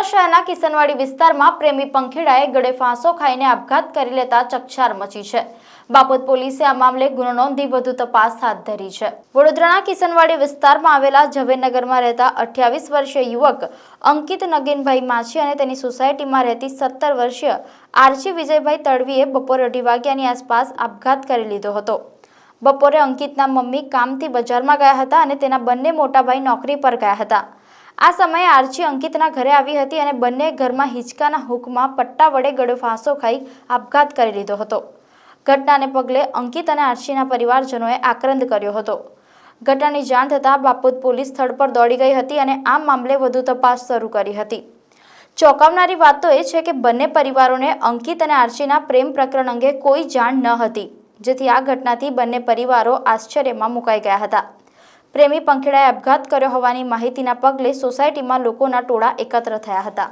વડોદરા શહેરના કિસનવાડી વિસ્તારમાં પ્રેમી પંખીડાએ ગળે ફાંસો ખાઈને આપઘાત કરી લેતા ચકચાર મચી છે। બાપોદ પોલીસે આ મામલે ગુનો નોંધી વધુ તપાસ હાથ ધરી છે। વડોદરાના કિસનવાડી વિસ્તારમાં આવેલા ઝવેરનગરમાં રહેતા 28 વર્ષીય યુવક અંકિત નગીનભાઈ માછી અને તેની સોસાયટીમાં રહેતી 17 વર્ષીય આરચી વિજયભાઈ તડવીએ બપોરે 2:30 વાગ્યાની આસપાસ આપઘાત કરી લીધો હતો। બપોરે અંકિતના મમ્મી કામથી બજારમાં ગયા હતા અને તેના બંને મોટા ભાઈ નોકરી પર ગયા હતા। આ સમયે આરચી અંકિતના ઘરે આવી હતી અને બંને ઘરમાં હિંચકાના હુકમાં પટ્ટા વડે ગળે ફાંસો ખાઈ આપઘાત કરી લીધો હતો। ઘટનાને પગલે અંકિત અને આરચીના પરિવારજનોએ આક્રંદ કર્યો હતો। ઘટનાની જાણ થતાં બાપોદ પોલીસ સ્થળ પર દોડી ગઈ હતી અને આ મામલે વધુ તપાસ શરૂ કરી હતી। ચોંકાવનારી વાત તો એ છે કે બંને પરિવારોને અંકિત અને આરચીના પ્રેમ પ્રકરણ અંગે કોઈ જાણ ન હતી, જેથી આ ઘટનાથી બંને પરિવારો આશ્ચર્યમાં મુકાઈ ગયા હતા। પ્રેમી પંખીડાએ આપઘાત કર્યો હોવાની માહિતીના પગલે સોસાયટીમાં લોકોના ટોળા એકત્ર થયા હતા।